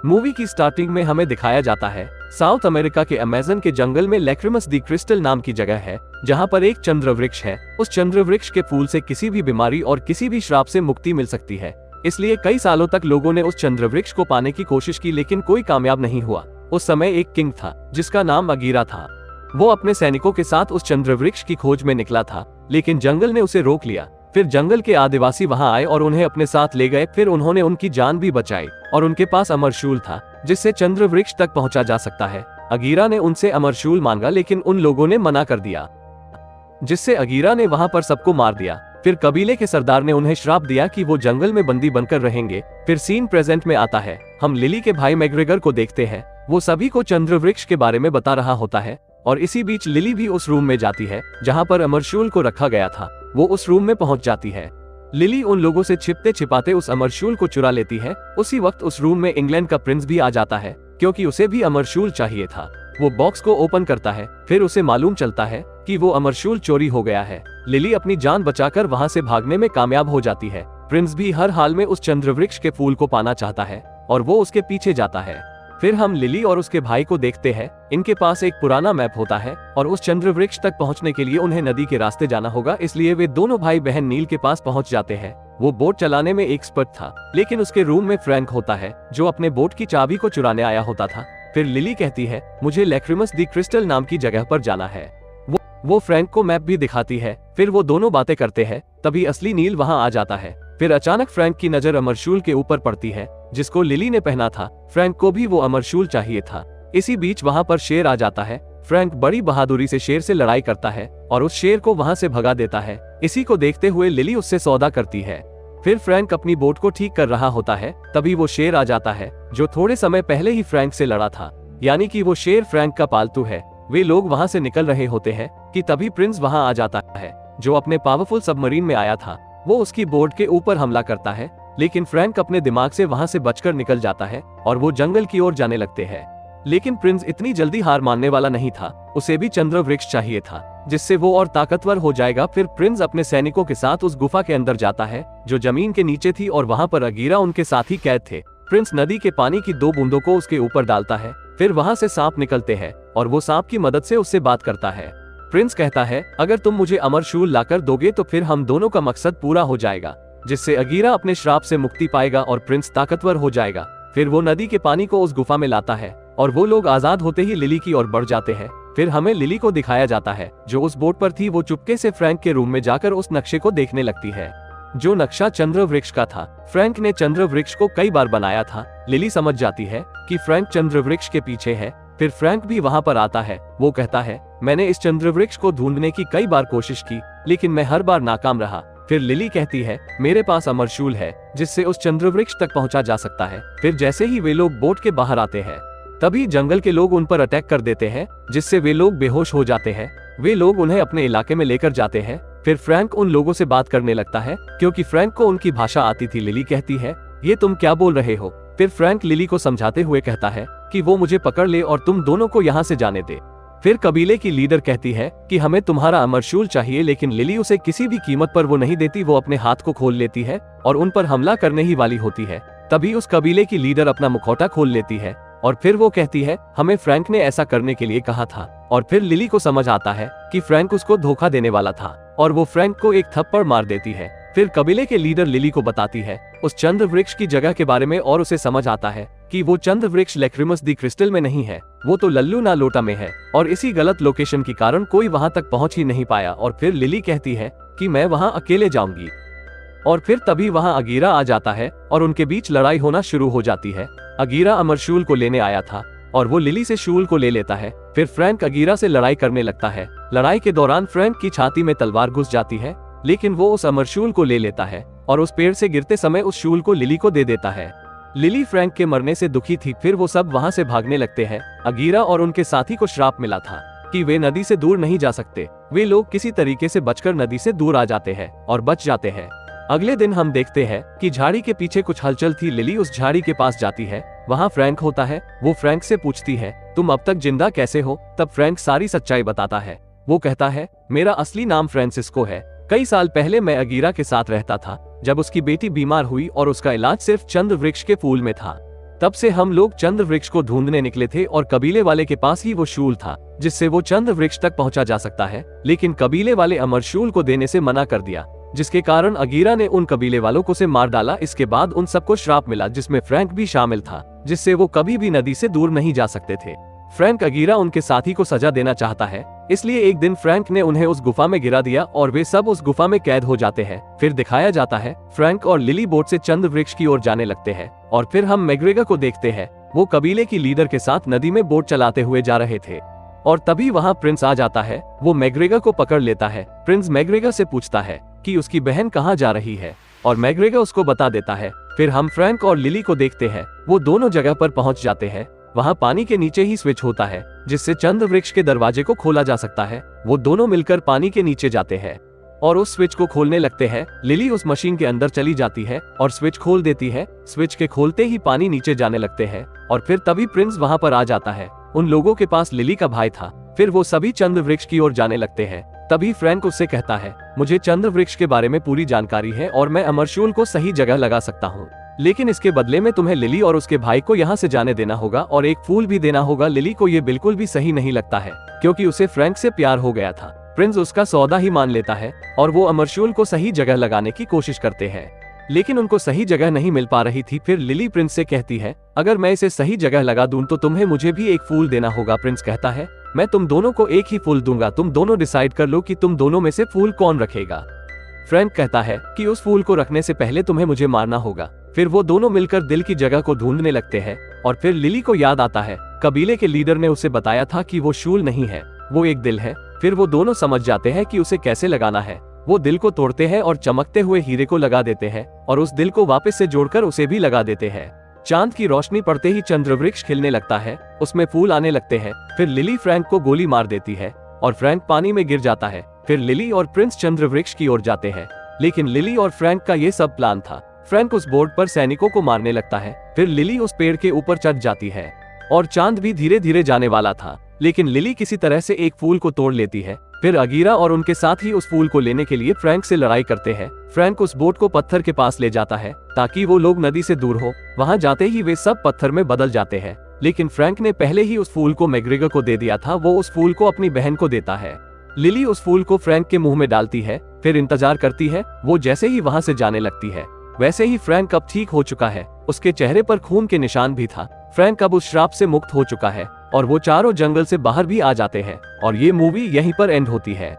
Movie की starting में हमें दिखाया जाता है साउथ अमेरिका के अमेज़न के जंगल में लैक्रिमस दी क्रिस्टल नाम की जगह है, जहां पर एक चंद्र वृक्ष है। उस चंद्र वृक्ष के फूल से किसी भी बीमारी और किसी भी श्राप से मुक्ति मिल सकती है। इसलिए कई सालों तक लोगों ने उस चंद्र वृक्ष को पाने की कोशिश की, लेकिन कोई कामयाब नहीं हुआ। उस समय एक किंग था जिसका नाम अगीरा था। वो अपने सैनिकों के साथ उस चंद्र वृक्ष की खोज में निकला था, लेकिन जंगल ने उसे रोक लिया। फिर जंगल के आदिवासी वहां आए और उन्हें अपने साथ ले गए। फिर उन्होंने उनकी जान भी बचाई और उनके पास अमरशूल था जिससे चंद्र वृक्ष तक पहुंचा जा सकता है। अगीरा ने उनसे अमरशूल मांगा, लेकिन उन लोगों ने मना कर दिया, जिससे अगीरा ने वहां पर सबको मार दिया। फिर कबीले के सरदार ने उन्हें श्राप दिया कि वो जंगल में बंदी बनकर रहेंगे। फिर सीन प्रेजेंट में आता है। हम लिली के भाई मैग्रेगर को देखते हैं। वो सभी को चंद्र वृक्ष के बारे में बता रहा होता है और इसी बीच लिली भी उस रूम में जाती है जहां पर अमरशूल को रखा गया था। वो उस रूम में पहुंच जाती है। लिली उन लोगों से छिपते छिपाते उस अमरशूल को चुरा लेती है। उसी वक्त उस रूम में इंग्लैंड का प्रिंस भी आ जाता है, क्योंकि उसे भी अमरशूल चाहिए था। वो बॉक्स को ओपन करता है। फिर उसे मालूम चलता है कि वो अमरशूल चोरी हो गया है। लिली अपनी जान बचाकर वहां से भागने में कामयाब हो जाती है। प्रिंस भी हर हाल में उस चंद्र वृक्ष के फूल को पाना चाहता है और वो उसके पीछे जाता है। फिर हम लिली और उसके भाई को देखते हैं। इनके पास एक पुराना मैप होता है और उस चंद्र वृक्ष तक पहुंचने के लिए उन्हें नदी के रास्ते जाना होगा, इसलिए वे दोनों भाई बहन नील के पास पहुंच जाते हैं। वो बोट चलाने में एक्सपर्ट था, लेकिन उसके रूम में फ्रैंक होता है जो अपने बोट की चाबी को चुराने आया होता था। फिर लिली कहती है, मुझे लैक्रिमस दी क्रिस्टल नाम की जगह पर जाना है। वो फ्रैंक को मैप भी दिखाती है। फिर वो दोनों बातें करते हैं। तभी असली नील वहां आ जाता है। फिर अचानक फ्रैंक की नजर अमरशूल के ऊपर पड़ती है जिसको लिली ने पहना था। फ्रैंक को भी वो अमरशूल चाहिए था। इसी बीच वहां पर शेर आ जाता है। फ्रैंक बड़ी बहादुरी से शेर से लड़ाई करता है और उस शेर को वहां से भगा देता है। इसी को देखते हुए लिली उससे सौदा करती है। फिर फ्रैंक अपनी बोट को ठीक कर रहा होता है। तभी वो शेर आ जाता है जो थोड़े समय पहले ही फ्रैंक से लड़ा था, यानी कि वो शेर फ्रैंक का पालतू है। वे लोग वहां से निकल रहे होते हैं कि तभी प्रिंस वहां आ जाता है जो अपने पावरफुल सबमरीन में आया था। वो उसकी बोट के ऊपर हमला करता है, लेकिन फ्रैंक अपने दिमाग से वहां से बचकर निकल जाता है और वो जंगल की ओर जाने लगते हैं। लेकिन प्रिंस इतनी जल्दी हार मानने वाला नहीं था। उसे भी चंद्र वृक्ष चाहिए था जिससे वो और ताकतवर हो जाएगा। फिर प्रिंस अपने सैनिकों के साथ उस गुफा के अंदर जाता है जो जमीन के नीचे थी और वहां पर अगीरा उनके साथ ही कैद थे। प्रिंस नदी के पानी की 2 बूंदों को उसके ऊपर डालता है। फिर वहां से सांप निकलते हैं और वो सांप की मदद से उससे बात करता है। प्रिंस कहता है, अगर तुम मुझे अमरशूल लाकर दोगे तो फिर हम दोनों का मकसद पूरा हो जाएगा, जिससे अगीरा अपने श्राप से मुक्ति पाएगा और प्रिंस ताकतवर हो जाएगा। फिर वो नदी के पानी को उस गुफा में लाता है और वो लोग आजाद होते ही लिली की ओर बढ़ जाते हैं। फिर हमें लिली को दिखाया जाता है जो उस बोट पर थी। वो चुपके से फ्रैंक के रूम में जाकर उस नक्शे को देखने लगती है जो नक्शा चंद्र वृक्ष का था। फ्रैंक ने चंद्र वृक्ष को कई बार बनाया था। लिली समझ जाती है कि फ्रैंक चंद्र वृक्ष के पीछे है। फिर फ्रैंक भी वहां पर आता है। वो कहता है, मैंने इस चंद्र वृक्ष को ढूंढने की कई बार कोशिश की, लेकिन मैं हर बार नाकाम रहा। फिर लिली कहती है, मेरे पास अमरशूल है जिससे उस चंद्र वृक्ष तक पहुंचा जा सकता है। फिर जैसे ही वे लोग बोट के बाहर आते हैं तभी जंगल के लोग उन पर अटैक कर देते हैं, जिससे वे लोग बेहोश हो जाते हैं। वे लोग उन्हें अपने इलाके में लेकर जाते हैं। फिर फ्रैंक उन लोगों से बात करने लगता है क्योंकि फ्रैंक को उनकी भाषा आती थी। लिली कहती है, ये तुम क्या बोल रहे हो? फिर फ्रैंक लिली को समझाते हुए कहता है कि वो मुझे पकड़ ले और तुम दोनों को यहाँ से जाने दे। फिर कबीले की लीडर कहती है कि हमें तुम्हारा अमरशूल चाहिए, लेकिन लिली उसे किसी भी कीमत पर वो नहीं देती। वो अपने हाथ को खोल लेती है और उन पर हमला करने ही वाली होती है। तभी उस कबीले की लीडर अपना मुखौटा खोल लेती है और फिर वो कहती है, हमें फ्रैंक ने ऐसा करने के लिए कहा था। और फिर लिली को समझ आता है कि फ्रैंक उसको धोखा देने वाला था और वो फ्रैंक को एक थप्पड़ मार देती है। फिर कबीले के लीडर लिली को बताती है उस चंद्र वृक्ष की जगह के बारे में और उसे समझ आता है कि वो चंद्र वृक्ष लैक्रिमस दी क्रिस्टल में नहीं है, वो तो लल्लू ना लोटा में है और इसी गलत लोकेशन के कारण कोई वहां तक पहुंच ही नहीं पाया। और फिर लिली कहती है कि मैं वहां अकेले जाऊंगी। और फिर तभी वहां अगीरा आ जाता है और उनके बीच लड़ाई होना शुरू हो जाती है। अगीरा अमरशूल को लेने आया था और वो लिली से शूल को ले लेता है। फिर फ्रैंक अगीरा से लड़ाई करने लगता है। लड़ाई के दौरान फ्रैंक की छाती में तलवार घुस जाती है, लेकिन वो उस अमरशूल को ले लेता है और उस पेड़ से गिरते समय उस शूल को लिली को दे देता है। लिली फ्रैंक के मरने से दुखी थी। फिर वो सब वहां से भागने लगते हैं। अगीरा और उनके साथी को श्राप मिला था कि वे नदी से दूर नहीं जा सकते। वे लोग किसी तरीके से बचकर नदी से दूर आ जाते हैं और बच जाते हैं। अगले दिन हम देखते हैं कि झाड़ी के पीछे कुछ हलचल थी। लिली उस झाड़ी के पास जाती है। वहाँ फ्रैंक होता है। वो फ्रैंक से पूछती है, तुम अब तक जिंदा कैसे हो? तब फ्रैंक सारी सच्चाई बताता है। वो कहता है, मेरा असली नाम फ्रांसिस्को है। कई साल पहले मैं अगीरा के साथ रहता था जब उसकी बेटी बीमार हुई और उसका इलाज सिर्फ चंद्र वृक्ष के फूल में था। तब से हम लोग चंद्र वृक्ष को ढूंढने निकले थे और कबीले वाले के पास ही वो शूल था जिससे वो चंद्र वृक्ष तक पहुंचा जा सकता है, लेकिन कबीले वाले अमर शूल को देने से मना कर दिया, जिसके कारण अगीरा ने उन कबीले वालों को से मार डाला। इसके बाद उन सबको श्राप मिला जिसमें फ्रैंक भी शामिल था, जिससे वो कभी भी नदी से दूर नहीं जा सकते थे। फ्रैंक अगीरा उनके साथी को सजा देना चाहता है, इसलिए एक दिन फ्रैंक ने उन्हें उस गुफा में गिरा दिया और वे सब उस गुफा में कैद हो जाते हैं। फिर दिखाया जाता है फ्रैंक और लिली बोट से चंद्र वृक्ष की ओर जाने लगते हैं और फिर हम मैग्रेगर को देखते हैं। वो कबीले की लीडर के साथ नदी में बोट चलाते हुए जा रहे थे और तभी वहाँ प्रिंस आ जाता है। वो मैग्रेगर को पकड़ लेता है। प्रिंस मैग्रेगर से पूछता है कि उसकी बहन कहाँ जा रही है और मैग्रेगर उसको बता देता है। फिर हम फ्रैंक और लिली को देखते हैं। वो दोनों जगह पर पहुंच जाते हैं। वहाँ पानी के नीचे ही स्विच होता है जिससे चंद्र वृक्ष के दरवाजे को खोला जा सकता है। वो दोनों मिलकर पानी के नीचे जाते हैं और उस स्विच को खोलने लगते हैं। लिली उस मशीन के अंदर चली जाती है और स्विच खोल देती है। स्विच के खोलते ही पानी नीचे जाने लगते हैं और फिर तभी प्रिंस वहाँ पर आ जाता है। उन लोगों के पास लिली का भाई था। फिर वो सभी चंद्र वृक्ष की ओर जाने लगते हैं। तभी फ्रैंक उससे कहता है, मुझे चंद्र वृक्ष के बारे में पूरी जानकारी है और मैं अमरशूल को सही जगह लगा सकता हूँ, लेकिन इसके बदले में तुम्हें लिली और उसके भाई को यहाँ से जाने देना होगा और एक फूल भी देना होगा। लिली को ये बिल्कुल भी सही नहीं लगता है क्योंकि उसे फ्रैंक से प्यार हो गया था। प्रिंस उसका सौदा ही मान लेता है और वो अमरशूल को सही जगह लगाने की कोशिश करते हैं, लेकिन उनको सही जगह नहीं मिल पा रही थी। फिर लिली प्रिंस से कहती है, अगर मैं इसे सही जगह लगा दूं तो तुम्हें मुझे भी एक फूल देना होगा। प्रिंस कहता है, मैं तुम दोनों को एक ही फूल दूंगा, तुम दोनों डिसाइड कर लो कि तुम दोनों में से फूल कौन रखेगा। फ्रैंक कहता है कि उस फूल को रखने से पहले तुम्हें मुझे मारना होगा। फिर वो दोनों मिलकर दिल की जगह को ढूंढने लगते हैं और फिर लिली को याद आता है कबीले के लीडर ने उसे बताया था कि वो शूल नहीं है, वो एक दिल है। फिर वो दोनों समझ जाते हैं कि उसे कैसे लगाना है। वो दिल को तोड़ते हैं और चमकते हुए हीरे को लगा देते हैं और उस दिल को वापस से जोड़कर उसे भी लगा देते हैं। चांद की रोशनी पड़ते ही चंद्रवृक्ष खिलने लगता है, उसमें फूल आने लगते हैं। फिर लिली फ्रैंक को गोली मार देती है और फ्रैंक पानी में गिर जाता है। फिर लिली और प्रिंस चंद्रवृक्ष की ओर जाते हैं, लेकिन लिली और फ्रैंक का ये सब प्लान था। फ्रैंक उस बोर्ड पर सैनिकों को मारने लगता है। फिर लिली उस पेड़ के ऊपर चढ़ जाती है और चांद भी धीरे धीरे जाने वाला था, लेकिन लिली किसी तरह से एक फूल को तोड़ लेती है। फिर अगीरा और उनके साथ ही उस फूल को लेने के लिए फ्रैंक से लड़ाई करते हैं। फ्रैंक उस बोट को पत्थर के पास ले जाता है ताकि वो लोग नदी से दूर हो। वहां जाते ही वे सब पत्थर में बदल जाते हैं, लेकिन फ्रैंक ने पहले ही उस फूल को मैग्रेगर को दे दिया था। वो उस फूल को अपनी बहन को देता है। लिली उस फूल को फ्रैंक के मुंह में डालती है, फिर इंतजार करती है। वो जैसे ही वहां से जाने लगती है वैसे ही फ्रैंक अब ठीक हो चुका है। उसके चेहरे पर खून के निशान भी था। फ्रैंक अब उस श्राप से मुक्त हो चुका है और वो चारों जंगल से बाहर भी आ जाते हैं और ये मूवी यहीं पर एंड होती है।